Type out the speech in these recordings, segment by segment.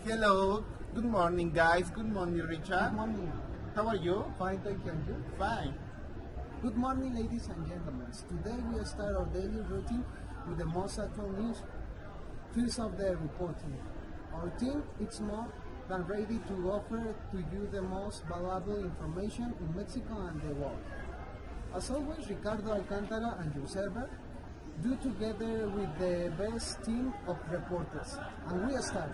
Hello, good morning guys, good morning Richard. Good morning. How are you? Fine, thank you. And you? Fine. Good morning, ladies and gentlemen. Today we start our daily routine with the most actual news. First of the reporting. Our team is more than ready to offer to you the most valuable information in Mexico and the world. As always, Ricardo Alcantara and your server do together with the best team of reporters. And we start.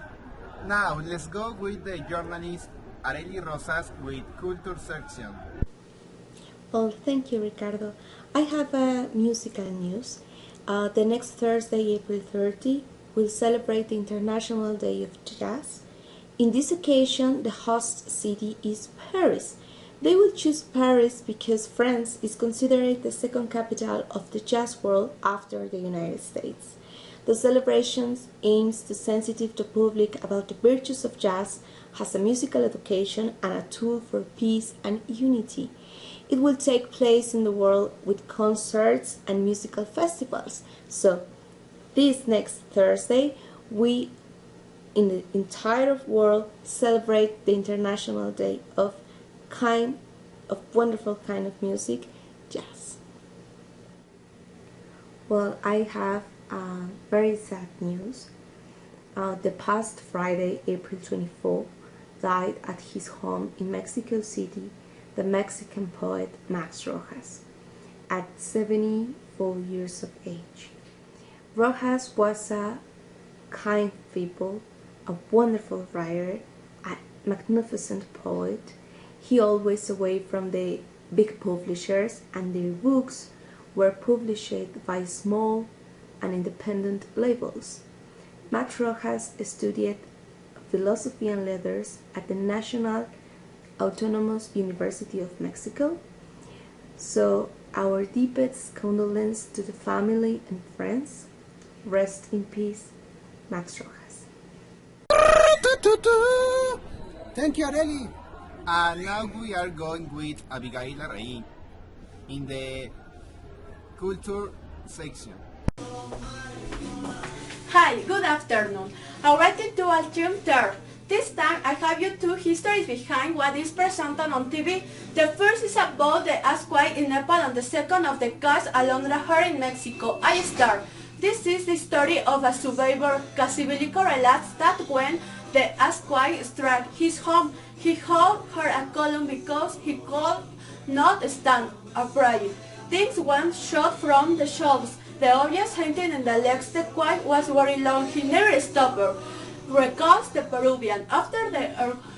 Now let's go with the journalist Areli Rosas with Culture section. Well, thank you, Ricardo. I have a musical news. The next Thursday, April 30, will celebrate the International Day of Jazz. In this occasion, the host city is Paris. They will choose Paris because France is considered the second capital of the jazz world after the United States. The celebrations aims to sensitize the public about the virtues of jazz as a musical education and a tool for peace and unity. It will take place in the world with concerts and musical festivals. So, this next Thursday, we in the entire world celebrate the International Day of wonderful kind of music, jazz. Well, I have very sad news. The past Friday, April 24, died at his home in Mexico City the Mexican poet Max Rojas at 74 years of age. Rojas was a kind people, a wonderful writer, a magnificent poet. He always away from the big publishers, and their books were published by small and independent labels. Max Rojas studied philosophy and letters at the National Autonomous University of Mexico. So our deepest condolences to the family and friends. Rest in peace, Max Rojas. Thank you, Areli. And now we are going with Abigaíl in the Culture section. Hi, good afternoon. Already to Altium Third. This time I have you two histories behind what is presented on TV. The first is about the Asquai in Nepal and the second of the Cas Alondra here in Mexico. I start. This is the story of a survivor. Casibilico relates that when the Asquai struck his home, he held her a column because he could not stand upright. Things went shot from the shelves. The obvious hunting in the legs the quite was very long. He never stopped. Recalls the Peruvian. After the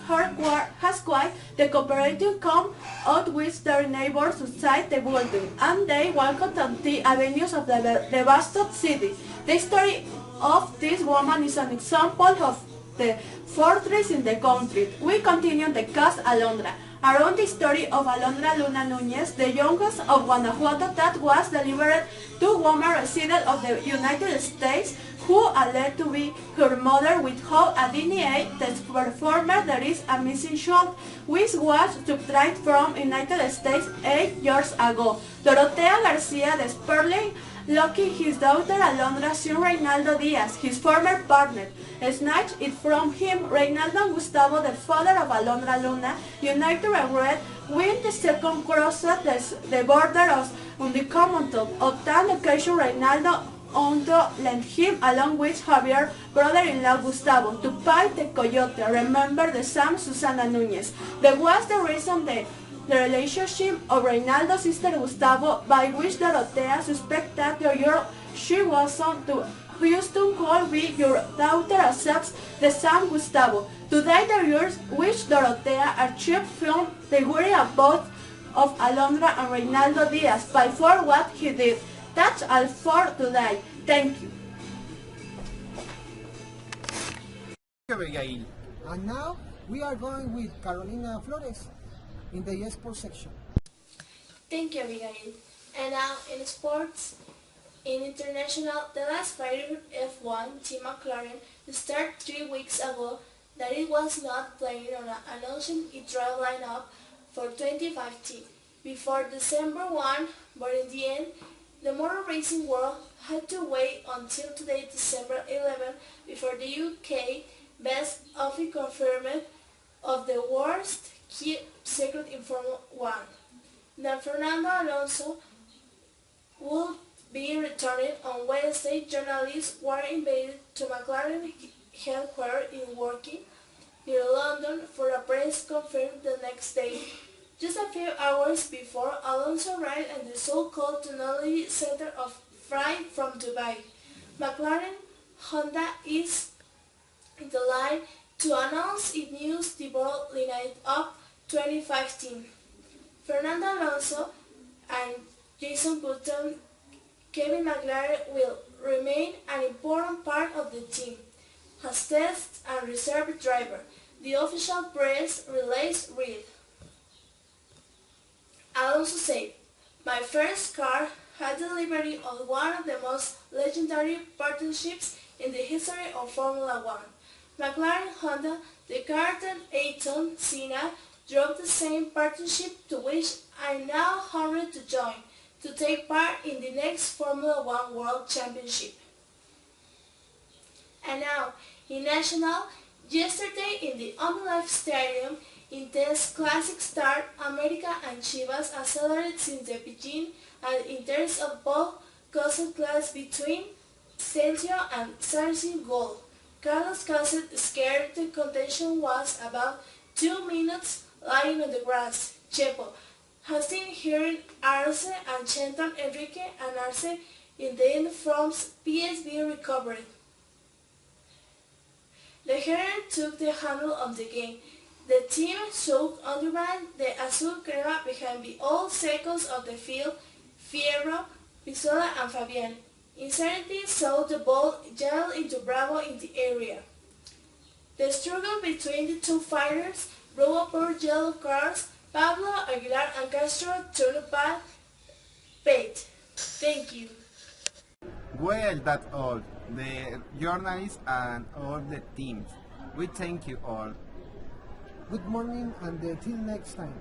her has quite the cooperative come out with their neighbors outside the building, and they walked on the avenues of the devastated city. The story of this woman is an example of the fortress in the country. We continue the cast Alondra. Around the story of Alondra Luna Núñez, the youngest of Guanajuato that was delivered to women resident of the United States who alleged to be her mother without a DNA test performer. There is a missing child which was subtracted from United States 8 years ago. Dorotea Garcia desperately looking his daughter Alondra son Reynaldo Diaz, his former partner, snatched it from him. Reynaldo Gustavo, the father of Alondra Luna, united regret when the second crossed the border on the Commonwealth. On that occasion, Reynaldo Ondo lent him, along with Javier, brother-in-law Gustavo, to fight the coyote. Remember the Sam Susana Núñez. That was the reason the relationship of Reynaldo's sister Gustavo, by which Dorotea suspected that the girl she was on to Houston could be your daughter, accepts the Sam Gustavo. Today the years which Dorotea achieved film the whereabouts of Alondra and Reynaldo Diaz by for what he did. That's all for today. Thank you. Abigaíl. And now we are going with Carolina Flores in the sports section. Thank you, Abigail. And now in sports, in international, the last fighter F1, Team McLaren, started 3 weeks ago that it was not planning on announcing its drive lineup for 2015 before December 1, but in the end, the motor racing world had to wait until today, December 11, before the UK best official confirmed of the worst kept secret in Formula 1. That Fernando Alonso would be returning on Wednesday. Journalists were invited to McLaren headquarters in Woking, near London, for a press conference the next day. Just a few hours before, Alonso arrived at the so-called Technology Center of Flight from Dubai. McLaren Honda is in the line to announce its new debut lineup 2015. Fernando Alonso and Jason Button, Kevin McLaren will remain an important part of the team as test and reserve driver, the official press release read. Alonso said, "My first car had the delivery of one of the most legendary partnerships in the history of Formula One. McLaren Honda, the Carter Ayrton Senna, drove the same partnership to which I am now honored to join, to take part in the next Formula One World Championship." And now, in National, yesterday in the OmniLife Stadium, intense classic start, America and Chivas accelerated since the beginning and interest of both caused clash between Sergio and Sargent goal. Carlos caused scared. The contention was about 2 minutes lying on the grass. Chepo has been hearing Arce and Chenton Enrique and Arce in the end from PSV recovered. The Heron took the handle of the game. The team showed undermanned the Azul Crema behind the all seconds of the field, Fierro, Pisola and Fabian. Insanity saw the ball gel into Bravo in the area. The struggle between the two fighters brought up yellow cards. Pablo Aguilar and Castro turned bad bait. Thank you. Well, that's all. The journalists and all the teams. We thank you all. Good morning and till next time.